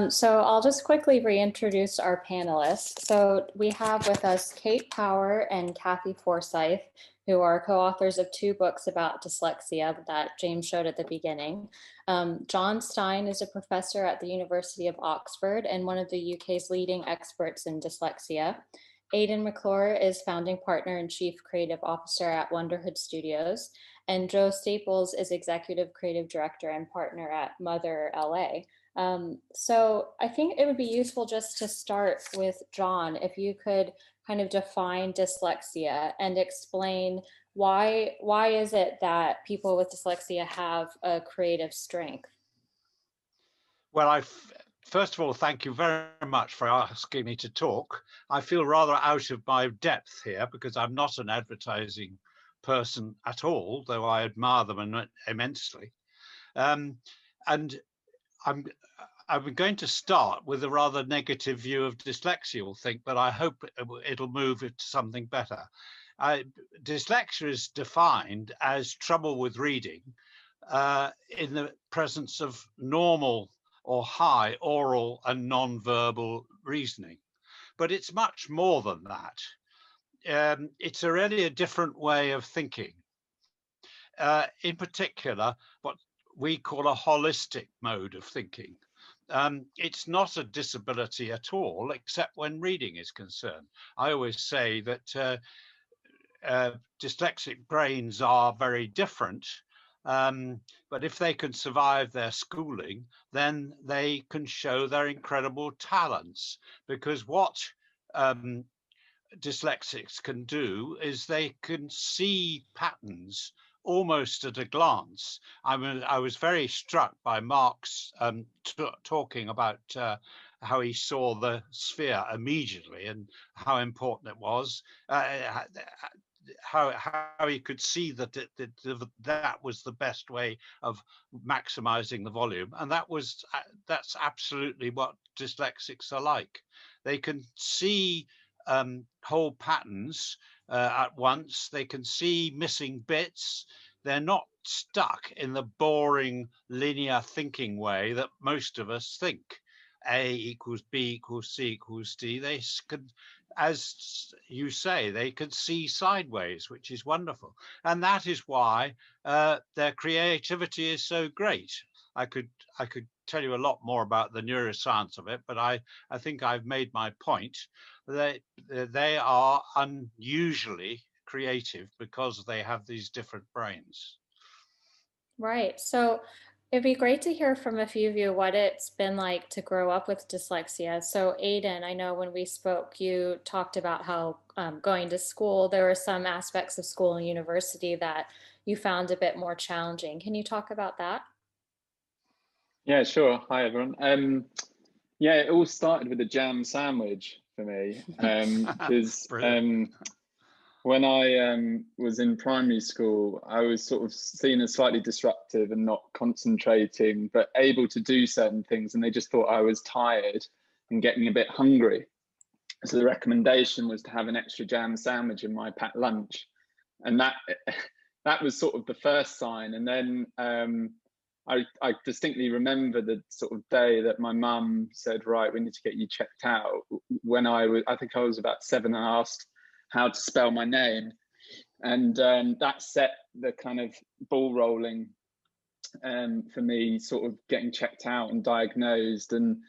So I'll just quickly reintroduce our panelists. So we have with us Kate Power and Kathy Forsyth, who are co-authors of 2 books about dyslexia that James showed at the beginning. John Stein is a professor at the University of Oxford and one of the UK's leading experts in dyslexia. Aidan McClure is founding partner and chief creative officer at Wonderhood Studios. And Joe Staples is executive creative director and partner at Mother LA. So I think it would be useful just to start with John, if you could kind of define dyslexia and explain why is it that people with dyslexia have a creative strength? Well, first of all, thank you very much for asking me to talk. I feel rather out of my depth here because I'm not an advertising person at all, though I admire them immensely. And I'm going to start with a rather negative view of dyslexia, you'll think, but I hope it'll move it to something better. Dyslexia is defined as trouble with reading in the presence of normal or high oral and non-verbal reasoning. But it's much more than that. It's really a different way of thinking. In particular, what we call a holistic mode of thinking. It's not a disability at all, except when reading is concerned. I always say that dyslexic brains are very different, but if they can survive their schooling, then they can show their incredible talents, because what dyslexics can do is they can see patterns almost at a glance. I was very struck by Mark's talking about how he saw the sphere immediately and how important it was, how he could see that that was the best way of maximizing the volume. And that's absolutely what dyslexics are like. They can see whole patterns at once. They can see missing bits. They're not stuck in the boring linear thinking way that most of us think. A equals B equals C equals D. They can, as you say, they can see sideways, which is wonderful. And that is why their creativity is so great. I could tell you a lot more about the neuroscience of it, but I think I've made my point. They are unusually creative because they have these different brains. Right. So it'd be great to hear from a few of you what it's been like to grow up with dyslexia. So Aidan, I know when we spoke, you talked about how going to school, there were some aspects of school and university that you found a bit more challenging. Can you talk about that? Yeah, sure. Hi, everyone. Yeah, it all started with a jam sandwich for me, because when I was in primary school, I was sort of seen as slightly disruptive and not concentrating, but able to do certain things. And they just thought I was tired and getting a bit hungry. So the recommendation was to have an extra jam sandwich in my packed lunch. And that was sort of the first sign. And then I distinctly remember the sort of day that my mum said, right, we need to get you checked out. When I think I was about 7 and asked how to spell my name. And that set the kind of ball rolling for me, sort of getting checked out and diagnosed. And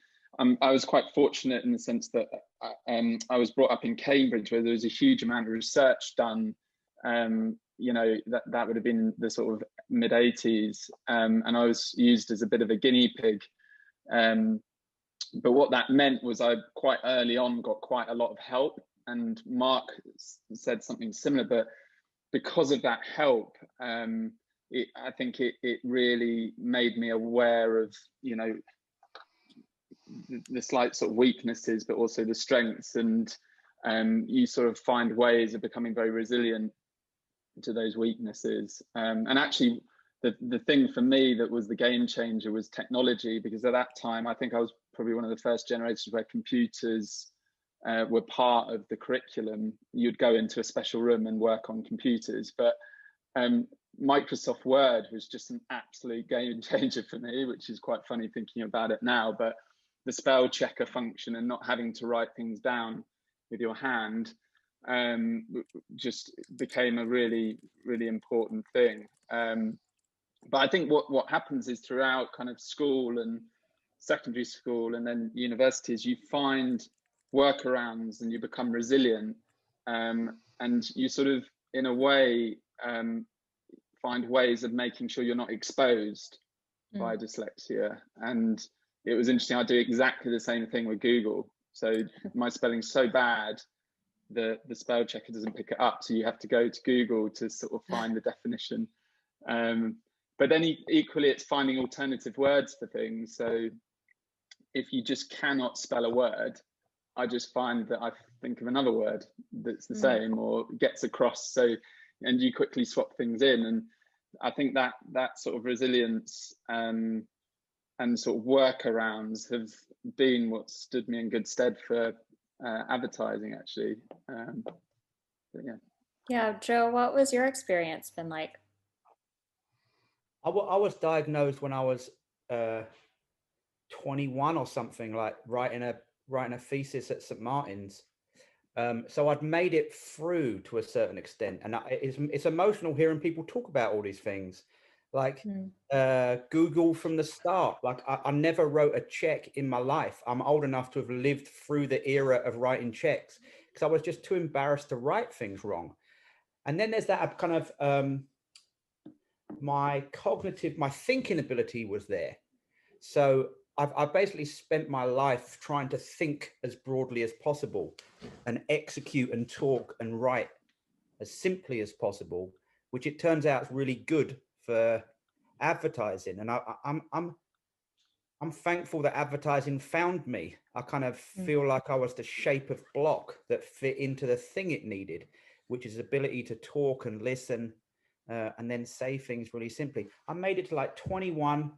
I was quite fortunate in the sense that I was brought up in Cambridge, where there was a huge amount of research done. You know, that would have been the sort of mid 80s. And I was used as a bit of a guinea pig. But what that meant was I quite early on got quite a lot of help. And Mark said something similar, but because of that help, I think it really made me aware of, you know, the slight sort of weaknesses, but also the strengths. And you sort of find ways of becoming very resilient to those weaknesses. And actually, the thing for me that was the game changer was technology, because at that time, I think I was probably one of the first generations where computers were part of the curriculum. You'd go into a special room and work on computers, but Microsoft Word was just an absolute game changer for me, which is quite funny thinking about it now. But the spell checker function and not having to write things down with your hand just became a really, really important thing. But I think what happens is throughout kind of school and secondary school and then universities, you find workarounds and you become resilient, and you sort of, in a way, find ways of making sure you're not exposed by dyslexia. And it was interesting, I do exactly the same thing with Google. So my spelling's so bad that the spell checker doesn't pick it up, so you have to go to Google to sort of find the definition. But then equally, it's finding alternative words for things. So if you just cannot spell a word, I just find that I think of another word that's the same or gets across. So, and you quickly swap things in. And I think that sort of resilience and sort of workarounds have been what stood me in good stead for advertising, actually. But yeah. Yeah, Joe, what was your experience been like? I was diagnosed when I was 21 or something, like writing a thesis at St. Martin's. So I'd made it through to a certain extent, and it's emotional hearing people talk about all these things, like Google from the start. Like I never wrote a check in my life. I'm old enough to have lived through the era of writing checks because I was just too embarrassed to write things wrong. And then there's that kind of my thinking ability was there. So I've basically spent my life trying to think as broadly as possible and execute and talk and write as simply as possible, which it turns out is really good for advertising. And I'm thankful that advertising found me. I kind of feel like I was the shape of block that fit into the thing it needed, which is ability to talk and listen and then say things really simply. I made it to like 21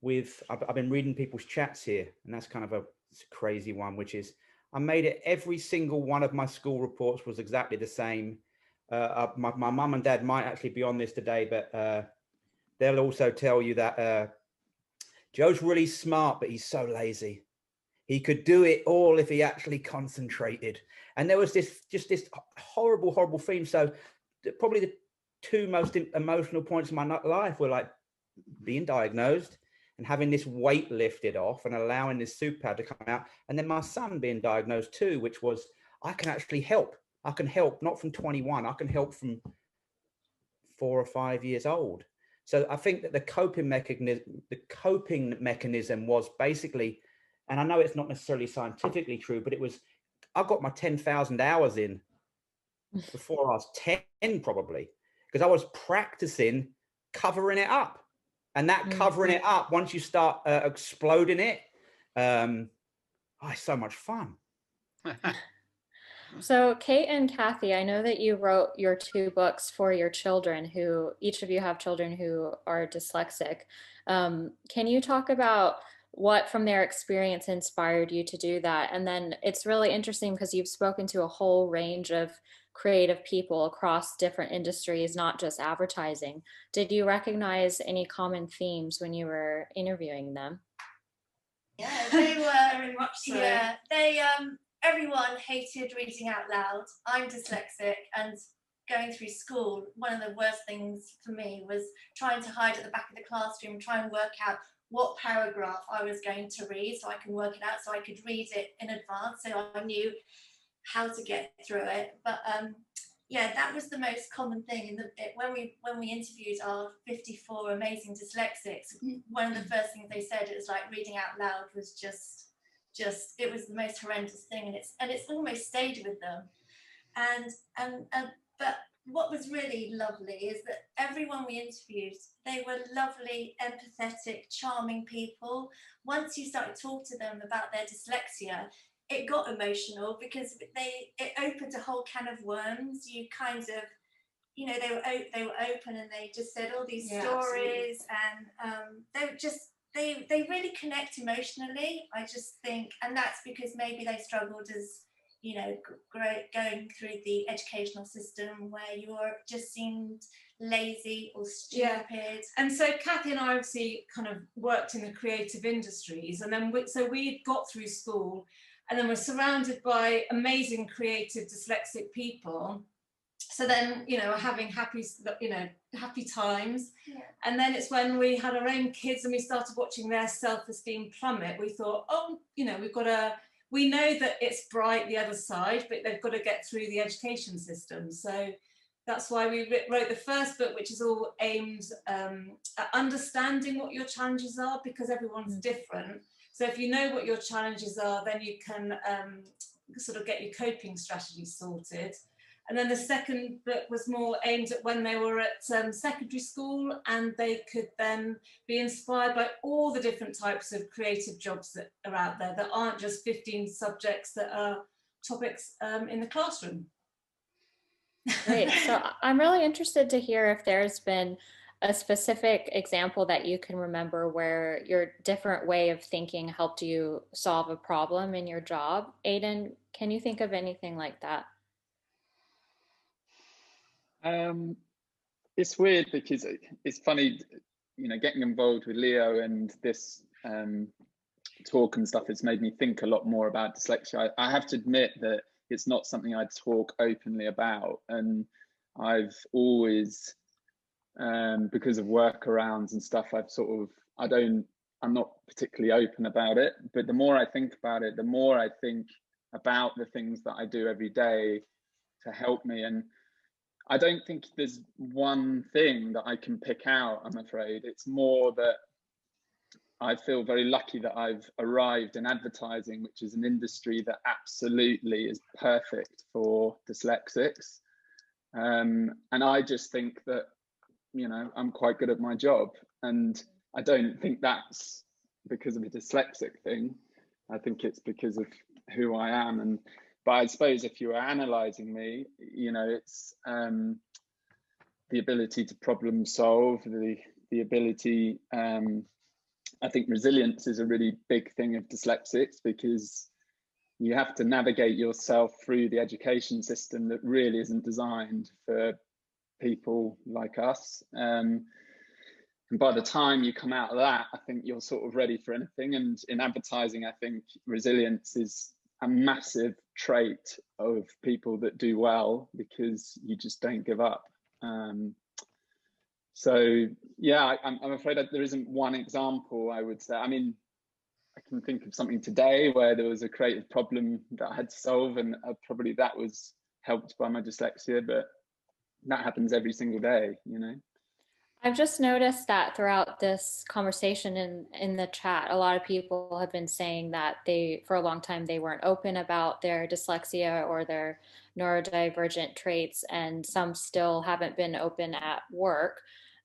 with, I've been reading people's chats here, and that's kind of a crazy one, which is I made it, every single one of my school reports was exactly the same. My mum and dad might actually be on this today, but they'll also tell you that Joe's really smart, but he's so lazy. He could do it all if he actually concentrated. And there was this horrible theme. So probably the two most emotional points in my life were like being diagnosed and having this weight lifted off and allowing this soup pad to come out. And then my son being diagnosed too, which was, I can actually help. I can help, not from 21, I can help from 4 or 5 years old. So I think that the coping mechanism was basically, and I know it's not necessarily scientifically true, but it was, I got my 10,000 hours in before I was 10 probably, because I was practicing covering it up. And that covering it up, once you start exploding it, it's so much fun. So Kate and Kathy, I know that you wrote your 2 books for your children, who each of you have children who are dyslexic. Can you talk about what from their experience inspired you to do that? And then it's really interesting because you've spoken to a whole range of creative people across different industries, not just advertising. Did you recognize any common themes when you were interviewing them? Yeah, they were very much so. Yeah, they everyone hated reading out loud. I'm dyslexic, and going through school, one of the worst things for me was trying to hide at the back of the classroom, try and work out what paragraph I was going to read so I can work it out, so I could read it in advance, so I knew how to get through it. But yeah, that was the most common thing. When we interviewed our 54 amazing dyslexics, one of the first things they said, it was like reading out loud was just it was the most horrendous thing, and it's almost stayed with them. But what was really lovely is that everyone we interviewed, they were lovely, empathetic, charming people. Once you started to talk to them about their dyslexia, it got emotional because it opened a whole can of worms. You kind of, you know, they were open and they just said all these stories, absolutely. And they really connect emotionally, I just think, and that's because maybe they struggled as you know, going through the educational system where you're just seemed lazy or stupid. Yeah. And so Kathy and I obviously kind of worked in the creative industries, and then we got through school, and then we're surrounded by amazing creative dyslexic people. So then, you know, having happy times. Yeah. And then it's when we had our own kids and we started watching their self-esteem plummet. We thought, oh, you know, we know that it's bright the other side, but they've got to get through the education system. So that's why we wrote the first book, which is all aimed at understanding what your challenges are, because everyone's different. So if you know what your challenges are, then you can sort of get your coping strategies sorted. And then the second book was more aimed at when they were at secondary school, and they could then be inspired by all the different types of creative jobs that are out there that aren't just 15 subjects that are topics in the classroom. Great. So I'm really interested to hear if there's been a specific example that you can remember where your different way of thinking helped you solve a problem in your job. Aidan, can you think of anything like that? It's weird because it's funny, you know, getting involved with Leo and this talk and stuff has made me think a lot more about dyslexia. I have to admit that it's not something I talk openly about, and I've always, because of workarounds and stuff, I'm not particularly open about it. But the more I think about it, the more I think about the things that I do every day to help me. And I don't think there's one thing that I can pick out, I'm afraid. It's more that I feel very lucky that I've arrived in advertising, which is an industry that absolutely is perfect for dyslexics. And I just think that, you know, I'm quite good at my job. And I don't think that's because of a dyslexic thing. I think it's because of who I am. But I suppose if you were analysing me, you know, it's the ability to problem solve, the ability. I think resilience is a really big thing of dyslexics, because you have to navigate yourself through the education system that really isn't designed for people like us. And by the time you come out of that, I think you're sort of ready for anything. And in advertising, I think resilience is a massive trait of people that do well, because you just don't give up. So yeah, I'm afraid that there isn't one example, I would say. I mean, I can think of something today where there was a creative problem that I had to solve, and probably that was helped by my dyslexia, but that happens every single day, you know. I've just noticed that throughout this conversation in the chat, a lot of people have been saying that for a long time, they weren't open about their dyslexia or their neurodivergent traits, and some still haven't been open at work.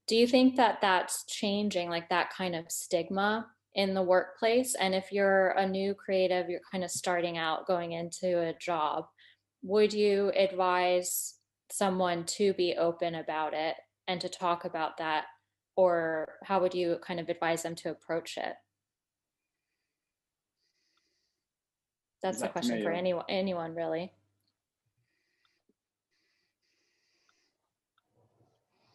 Do you think that that's changing, like that kind of stigma in the workplace? And if you're a new creative, you're kind of starting out going into a job, would you advise someone to be open about it and to talk about that, or how would you kind of advise them to approach it? That's a question for anyone really.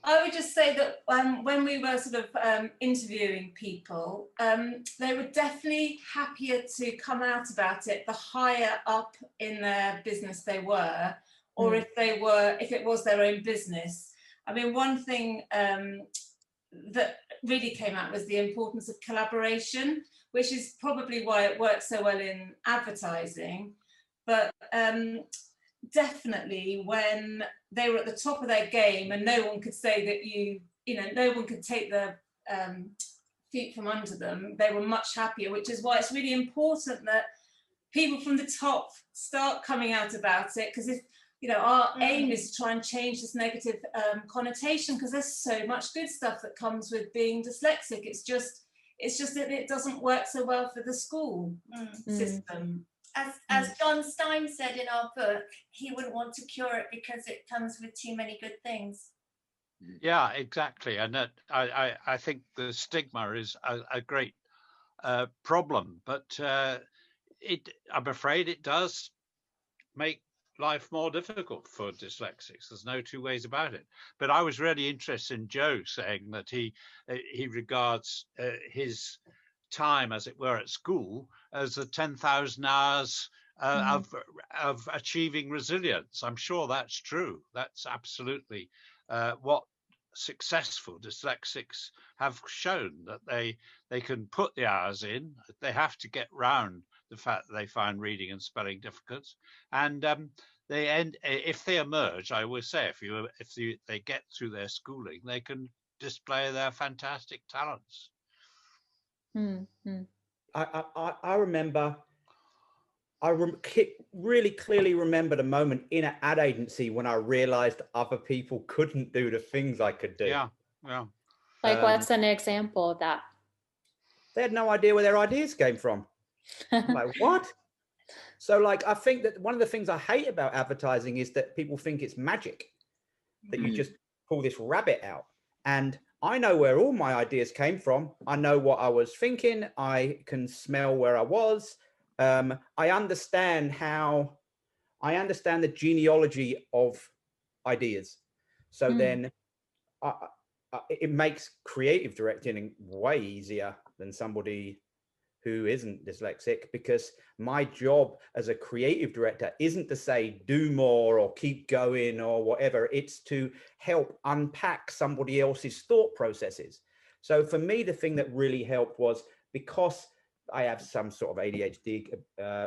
I would just say that when we were sort of interviewing people, they were definitely happier to come out about it the higher up in their business they were, or if it was their own business. I mean, one thing that really came out was the importance of collaboration, which is probably why it works so well in advertising. But definitely when they were at the top of their game and no one could say that no one could take the feet from under them, they were much happier, which is why it's really important that people from the top start coming out about it, because if our aim is to try and change this negative connotation, because there's so much good stuff that comes with being dyslexic. It's just that it doesn't work so well for the school system. As John Stein said in our book, he wouldn't want to cure it because it comes with too many good things. Yeah, exactly. And I think the stigma is a great problem, but I'm afraid it does make life more difficult for dyslexics. There's no two ways about it. But I was really interested in Joe saying that he regards his time, as it were, at school as the 10,000 hours of achieving resilience. I'm sure that's true. That's absolutely what successful dyslexics have shown, that they can put the hours in. They have to get round the fact that they find reading and spelling difficult, and they end, if they emerge, I always say, if they get through their schooling, they can display their fantastic talents. I remember, really clearly remember the moment in an ad agency when I realized other people couldn't do the things I could do. Yeah. Like, what's an example of that? They had no idea where their ideas came from. I'm like, what? So, like, I think that one of the things I hate about advertising is that people think it's magic, that you just pull this rabbit out. And I know where all my ideas came from. I know what I was thinking. I can smell where I was. I understand the genealogy of ideas. So then it makes creative directing way easier than somebody who isn't dyslexic, because my job as a creative director isn't to say do more or keep going or whatever. It's to help unpack somebody else's thought processes. So for me, the thing that really helped was, because I have some sort of ADHD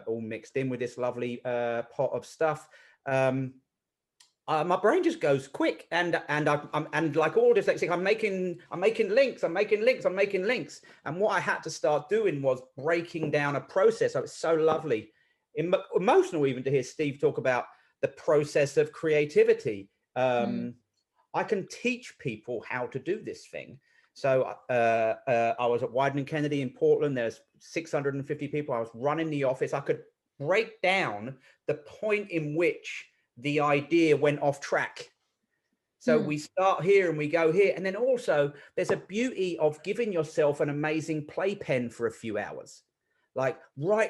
all mixed in with this lovely pot of stuff, my brain just goes quick, and like all dyslexic, I'm making links. And what I had to start doing was breaking down a process. It's so lovely, emotional even to hear Steve talk about the process of creativity. I can teach people how to do this thing. So I was at Wieden and Kennedy in Portland. There's 650 people. I was running the office. I could break down the point in which the idea went off track. So we start here and we go here. And then also there's a beauty of giving yourself an amazing playpen for a few hours. Like,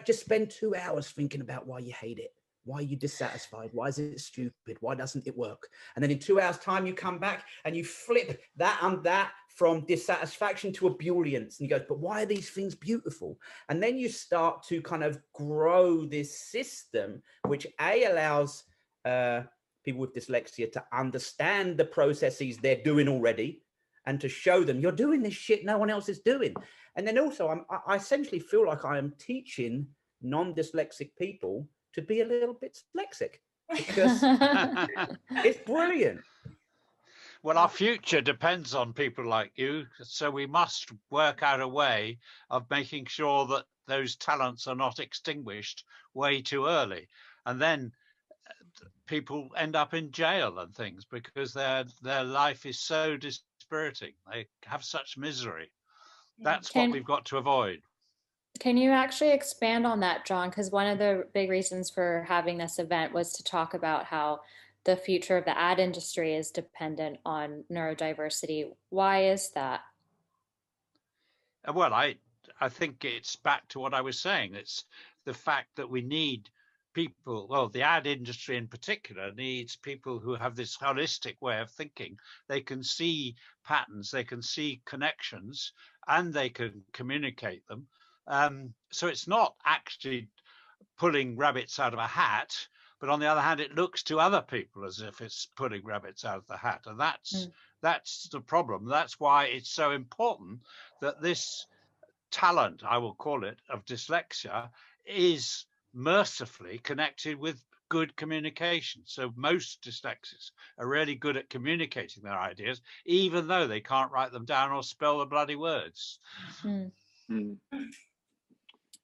just spend 2 hours thinking about why you hate it. Why are you dissatisfied? Why is it stupid? Why doesn't it work? And then in 2 hours time, you come back and you flip that from dissatisfaction to ebullience. And you go, but why are these things beautiful? And then you start to kind of grow this system, which allows people with dyslexia to understand the processes they're doing already, and to show them you're doing this shit no one else is doing. And then also I essentially feel like I am teaching non-dyslexic people to be a little bit dyslexic, because it's brilliant. Well, our future depends on people like you, so we must work out a way of making sure that those talents are not extinguished way too early, and then people end up in jail and things because their life is so dispiriting. They have such misery. That's what we've got to avoid. Can you actually expand on that, John? Because one of the big reasons for having this event was to talk about how the future of the ad industry is dependent on neurodiversity. Why is that? Well, I think it's back to what I was saying. It's the fact that we need people, well, the ad industry in particular needs people who have this holistic way of thinking. They can see patterns, they can see connections, and they can communicate them. So it's not actually pulling rabbits out of a hat, but on the other hand, it looks to other people as if it's pulling rabbits out of the hat. And that's the problem. That's why it's so important that this talent, I will call it, of dyslexia is mercifully connected with good communication. So most dyslexics are really good at communicating their ideas, even though they can't write them down or spell the bloody words.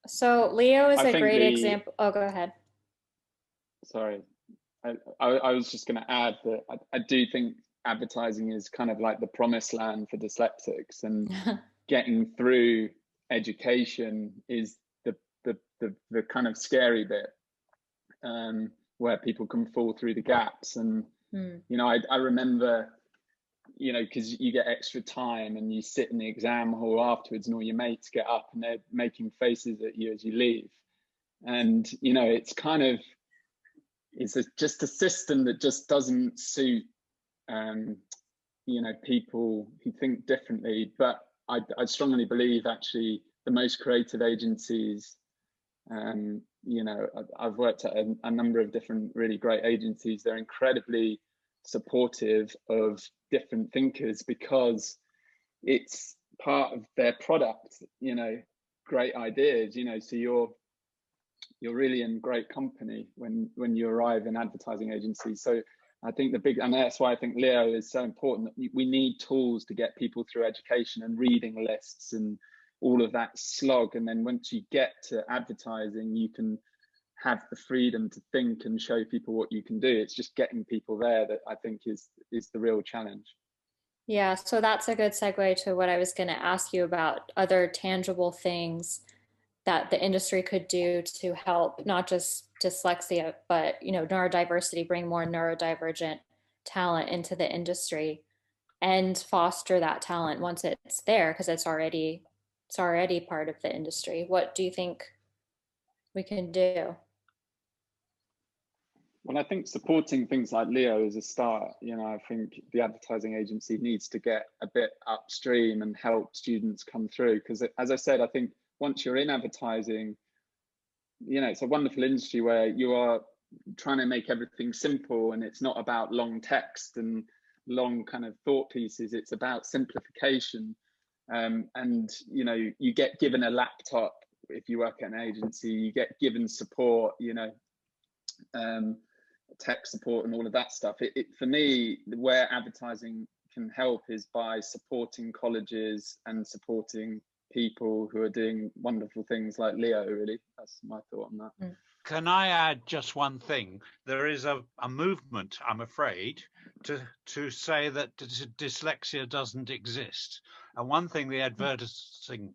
So Leo is a great example. Oh, go ahead. Sorry. I was just going to add that I do think advertising is kind of like the promised land for dyslexics, and getting through education is the kind of scary bit, where people can fall through the gaps. And you know, I remember, you know, because you get extra time and you sit in the exam hall afterwards, and all your mates get up and they're making faces at you as you leave, and you know, it's kind of, just a system that just doesn't suit you know, people who think differently. But I strongly believe actually the most creative agencies, you know, I've worked at a number of different really great agencies. They're incredibly supportive of different thinkers because it's part of their product, you know, great ideas, you know, so you're really in great company when you arrive in advertising agencies. So I think and that's why I think Leo is so important. We need tools to get people through education and reading lists and all of that slog. And then once you get to advertising, you can have the freedom to think and show people what you can do. It's just getting people there that I think is the real challenge. Yeah, so that's a good segue to what I was going to ask you about other tangible things that the industry could do to help not just dyslexia, but neurodiversity, bring more neurodivergent talent into the industry and foster that talent once it's there, because it's already part of the industry. What do you think we can do? Well, I think supporting things like Leo is a start. You know, I think the advertising agency needs to get a bit upstream and help students come through. Because as I said, I think once you're in advertising, you know, it's a wonderful industry where you are trying to make everything simple, and it's not about long text and long kind of thought pieces. It's about simplification. And, you know, you get given a laptop if you work at an agency, you get given support, you know, tech support and all of that stuff. For me, where advertising can help is by supporting colleges and supporting people who are doing wonderful things like Leo. Really, that's my thought on that. Can I add just one thing? There is a movement, I'm afraid, to say that dyslexia doesn't exist. And one thing the advertising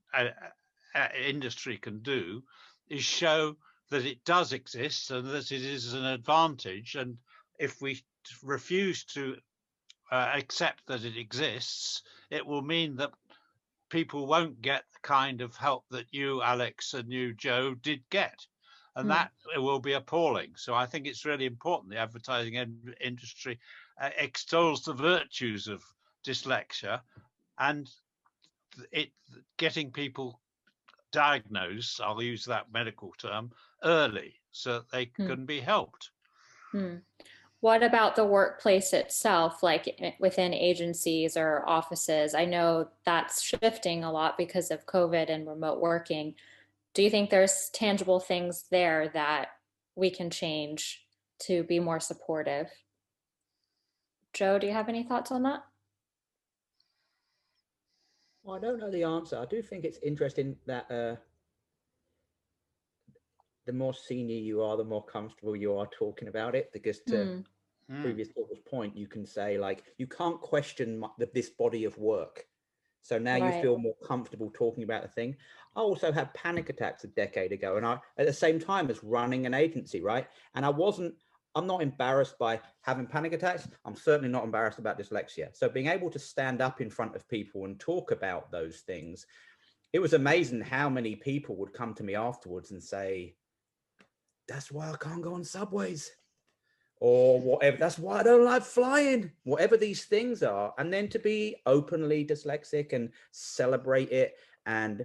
industry can do is show that it does exist and that it is an advantage. And if we refuse to accept that it exists, it will mean that people won't get the kind of help that you, Alex, and you, Joe, did get. And that will be appalling. So I think it's really important the advertising industry extols the virtues of dyslexia and getting people diagnosed, I'll use that medical term, early so that they can be helped. What about the workplace itself, like within agencies or offices? I know that's shifting a lot because of COVID and remote working. Do you think there's tangible things there that we can change to be more supportive? Joe, do you have any thoughts on that? Well, I don't know the answer. I do think it's interesting that the more senior you are, the more comfortable you are talking about it, because to previous talker's point, you can say, like, you can't question this body of work. So now you feel more comfortable talking about the thing. I also had panic attacks a decade ago, and I, at the same time as running an agency, right? And I'm not embarrassed by having panic attacks. I'm certainly not embarrassed about dyslexia. So being able to stand up in front of people and talk about those things, it was amazing how many people would come to me afterwards and say, that's why I can't go on subways, or whatever. That's why I don't like flying, whatever these things are. And then to be openly dyslexic and celebrate it and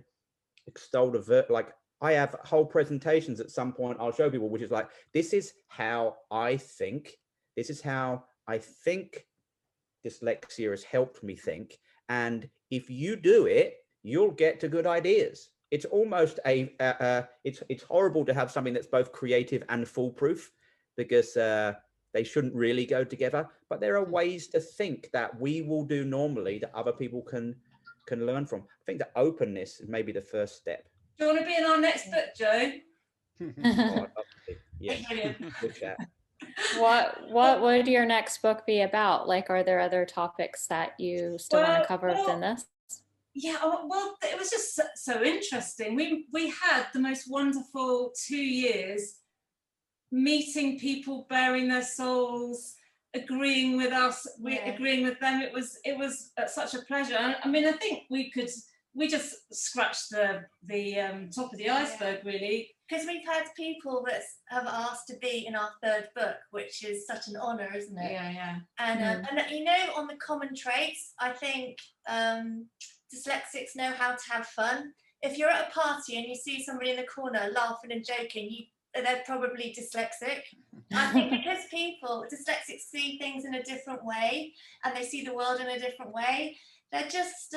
extol like, I have whole presentations at some point I'll show people, which is like, this is how I think. This is how I think dyslexia has helped me think. And if you do it, you'll get to good ideas. It's almost it's horrible to have something that's both creative and foolproof, because they shouldn't really go together. But there are ways to think that we will do normally that other people can learn from. I think that openness is maybe the first step. Do you want to be in our next book, Joe? Yeah. Good chat. What would your next book be about? Like, are there other topics that you still want to cover within this? Yeah, well, it was just so interesting. We had the most wonderful 2 years meeting people, bearing their souls, agreeing with us, agreeing with them. It was such a pleasure. I mean, I think we just scratched the top of the iceberg, really. because we've had people that have asked to be in our third book, which is such an honor, isn't it? Yeah. And you know, on the common traits, I think dyslexics know how to have fun. If you're at a party and you see somebody in the corner laughing and joking, they're probably dyslexic. I think because dyslexics see things in a different way and they see the world in a different way, they're just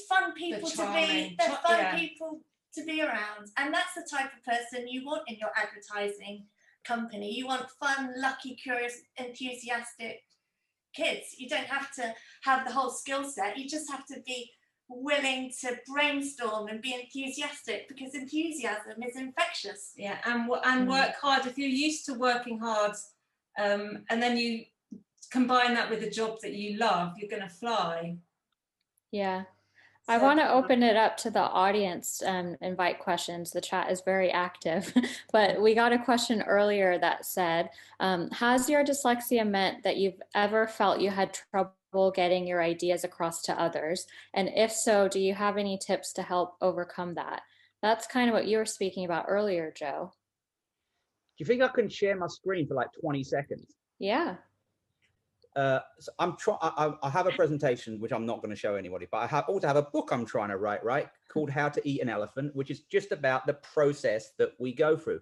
fun people to be. They're fun people to be around, and that's the type of person you want in your advertising company. You want fun, lucky, curious, enthusiastic kids. You don't have to have the whole skill set. You just have to be willing to brainstorm and be enthusiastic, because enthusiasm is infectious. Yeah, and work hard. If you're used to working hard, and then you combine that with a job that you love, you're going to fly. Yeah. I want to open it up to the audience and invite questions. The chat is very active, but we got a question earlier that said, has your dyslexia meant that you've ever felt you had trouble getting your ideas across to others? And if so, do you have any tips to help overcome that? That's kind of what you were speaking about earlier, Joe. Do you think I can share my screen for like 20 seconds? Yeah. So I have a presentation which I'm not going to show anybody, but I also have a book I'm trying to write, right, called How to Eat an Elephant, which is just about the process that we go through.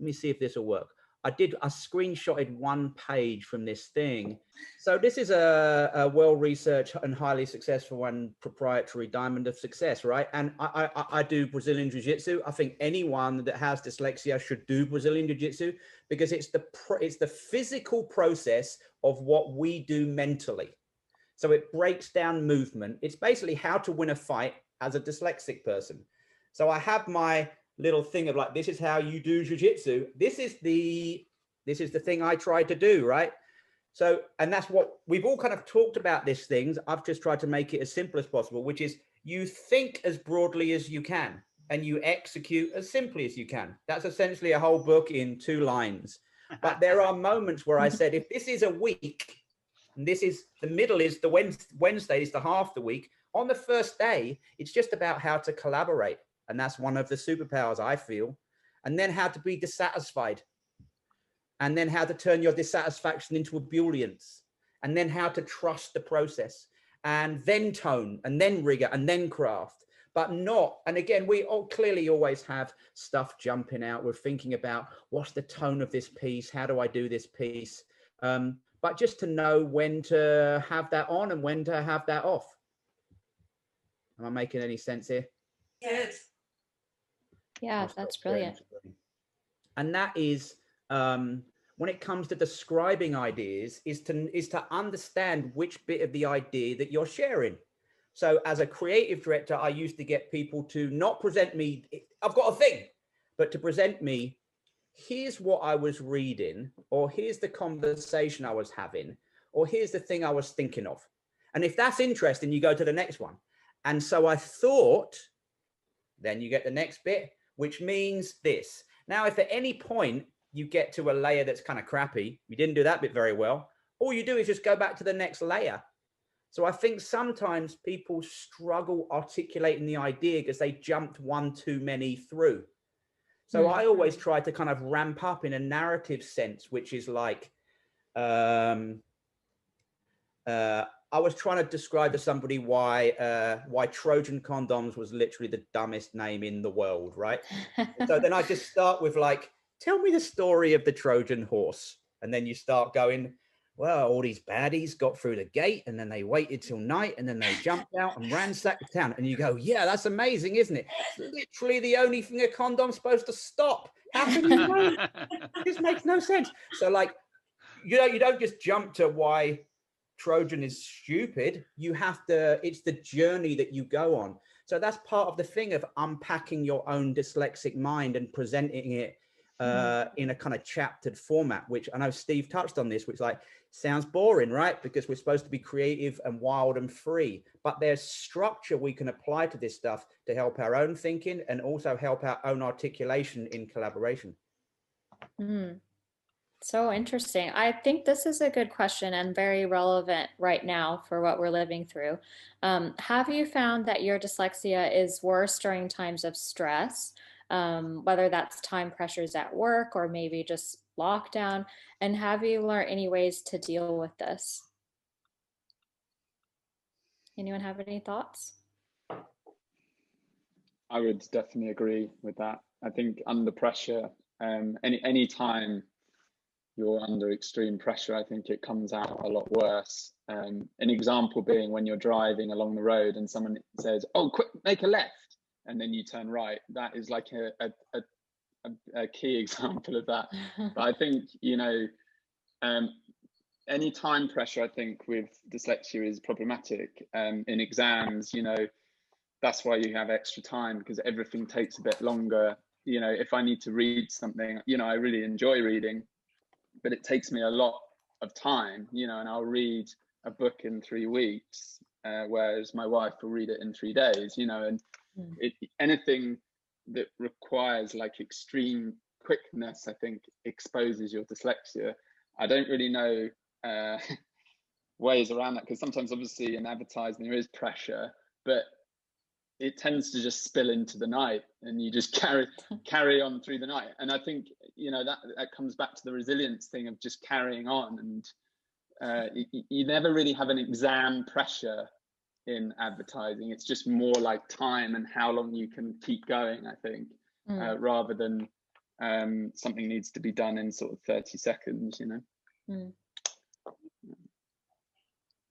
Let me see if this will work. I screenshotted one page from this thing. So this is a well-researched and highly successful and proprietary diamond of success, right? And I do Brazilian Jiu-Jitsu. I think anyone that has dyslexia should do Brazilian Jiu-Jitsu, because it's the physical process of what we do mentally. So it breaks down movement. It's basically how to win a fight as a dyslexic person. So I have my little thing of like, this is how you do jiu-jitsu. This is the thing I tried to do, right? So, and that's what we've all kind of talked about these things. I've just tried to make it as simple as possible, which is you think as broadly as you can and you execute as simply as you can. That's essentially a whole book in 2 lines. But there are moments where I said, if this is a week, and this is the middle, is the Wednesday is the half the week, on the first day, it's just about how to collaborate. And that's one of the superpowers, I feel. And then how to be dissatisfied. And then how to turn your dissatisfaction into ebullience. And then how to trust the process. And then tone, and then rigor, and then craft. But not, and again, we all clearly always have stuff jumping out. We're thinking about what's the tone of this piece? How do I do this piece? But just to know when to have that on and when to have that off. Am I making any sense here? Good. Yeah, that's brilliant. And that is, when it comes to describing ideas, is to understand which bit of the idea that you're sharing. So as a creative director, I used to get people to not present me, I've got a thing, but to present me, here's what I was reading, or here's the conversation I was having, or here's the thing I was thinking of. And if that's interesting, you go to the next one. And so I thought, then you get the next bit, which means this. Now, if at any point you get to a layer that's kind of crappy, you didn't do that bit very well, all you do is just go back to the next layer. So I think sometimes people struggle articulating the idea because they jumped one too many through. So I always try to kind of ramp up in a narrative sense, which is like, I was trying to describe to somebody why Trojan condoms was literally the dumbest name in the world, right? So then I just start with like, tell me the story of the Trojan horse. And then you start going, well, all these baddies got through the gate and then they waited till night and then they jumped out and ransacked the town. And you go, yeah, that's amazing, isn't it? It's literally the only thing a condom's supposed to stop. How can you know? This makes no sense. So like, you don't just jump to why Trojan is stupid. You have to, it's the journey that you go on. So that's part of the thing of unpacking your own dyslexic mind and presenting it in a kind of chaptered format, which I know Steve touched on this, which like sounds boring, right? Because we're supposed to be creative and wild and free, but there's structure we can apply to this stuff to help our own thinking and also help our own articulation in collaboration. So interesting. I think this is a good question and very relevant right now for what we're living through. Have you found that your dyslexia is worse during times of stress? whether that's time pressures at work or maybe just lockdown? And have you learned any ways to deal with this? Anyone have any thoughts? I would definitely agree with that. I think under pressure, any time you're under extreme pressure, I think it comes out a lot worse. An example being when you're driving along the road and someone says, "Oh, quick, make a left," and then you turn right. That is like a key example of that. But I think, any time pressure, I think, with dyslexia is problematic. In exams, that's why you have extra time, because everything takes a bit longer. If I need to read something, I really enjoy reading, but it takes me a lot of time, and I'll read a book in 3 weeks, whereas my wife will read it in 3 days, and anything that requires like extreme quickness, I think, exposes your dyslexia. I don't really know ways around that, because sometimes obviously in advertising there is pressure, but it tends to just spill into the night and you just carry on through the night. And I think, that comes back to the resilience thing of just carrying on. And you never really have an exam pressure in advertising. It's just more like time and how long you can keep going, I think, rather than something needs to be done in sort of 30 seconds,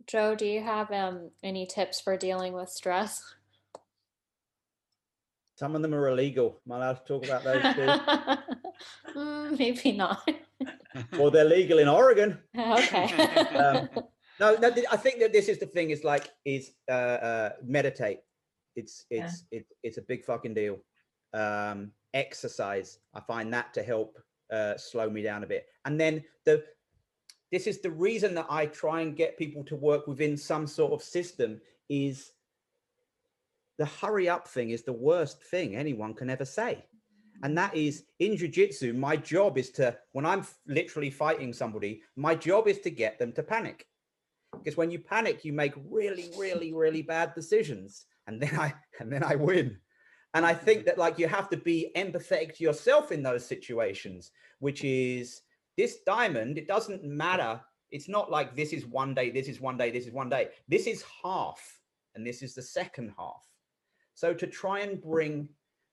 Joe, do you have any tips for dealing with stress? Some of them are illegal. Am I allowed to talk about those too? Maybe not. Well, they're legal in Oregon. Okay. No, I think that this is the thing. Is meditate. It's a big fucking deal. Exercise. I find that to help slow me down a bit. And then this is the reason that I try and get people to work within some sort of system. Is the hurry up thing is the worst thing anyone can ever say. And that is, in jiu-jitsu, my job is to, when I'm literally fighting somebody, my job is to get them to panic. Because when you panic, you make really, really, really bad decisions. And then I win. And I think that you have to be empathetic to yourself in those situations, which is this diamond, it doesn't matter. It's not like this is one day, this is one day, this is one day. This is half, and this is the second half. So to try and bring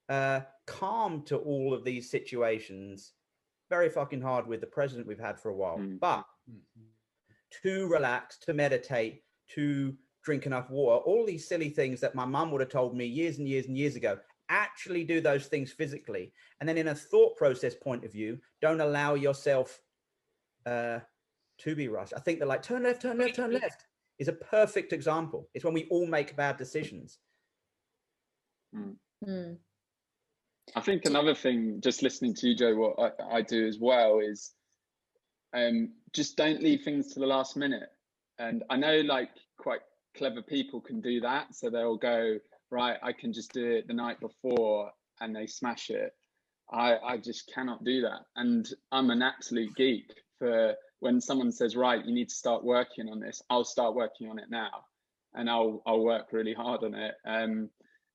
calm to all of these situations, very fucking hard with the president we've had for a while. But to relax, to meditate, to drink enough water, all these silly things that my mum would have told me years and years and years ago, actually do those things physically. And then in a thought process point of view, don't allow yourself to be rushed. I think that turn left, turn left, turn left is a perfect example. It's when we all make bad decisions. I think another thing, just listening to you, Joe, what I do as well is just don't leave things to the last minute. And I know quite clever people can do that. So they'll go, right, I can just do it the night before, and they smash it. I just cannot do that. And I'm an absolute geek for when someone says, right, you need to start working on this, I'll start working on it now, and I'll work really hard on it.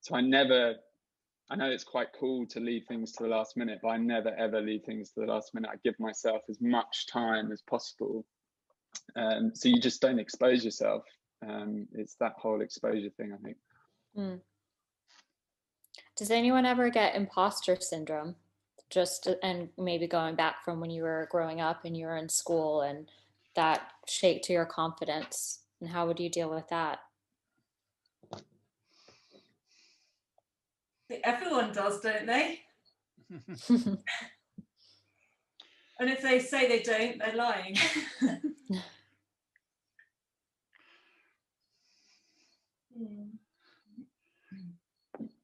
So I know it's quite cool to leave things to the last minute, but I never ever leave things to the last minute. I give myself as much time as possible. So you just don't expose yourself. It's that whole exposure thing, I think. Does anyone ever get imposter syndrome? And maybe going back from when you were growing up and you were in school, and that shake to your confidence, and how would you deal with that? Everyone does, don't they? And if they say they don't, they're lying.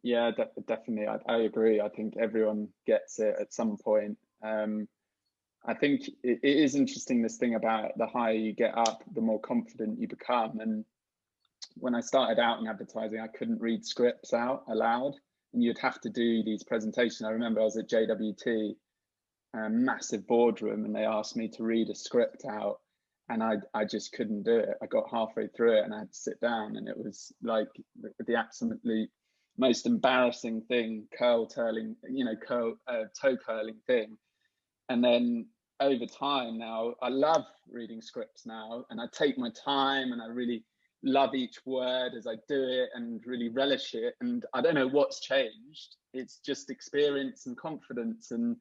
Yeah, definitely. I agree. I think everyone gets it at some point. I think it is interesting, this thing about the higher you get up, the more confident you become. And when I started out in advertising, I couldn't read scripts out aloud, and you'd have to do these presentations. I remember I was at JWT, a massive boardroom, and they asked me to read a script out, and I just couldn't do it. I got halfway through it and I had to sit down, and it was like the absolutely most embarrassing thing, toe curling thing. And then over time now, I love reading scripts now, and I take my time and I really love each word as I do it and really relish it. And I don't know what's changed. It's just experience and confidence. And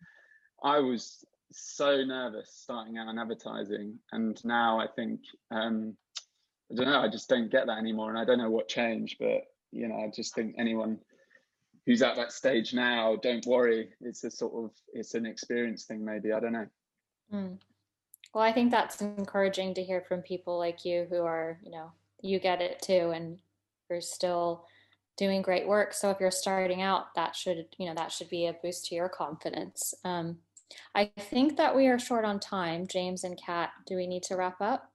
I was so nervous starting out in advertising, and now I think I don't know, I just don't get that anymore, and I don't know what changed. But you know, I just think anyone who's at that stage now, don't worry, it's an experience thing, maybe, I don't know. Well, I think that's encouraging to hear from people like you who are, you know, you get it too, and you're still doing great work. So if you're starting out, that should, you know, that should be a boost to your confidence. I think that we are short on time. James and Kat, do we need to wrap up?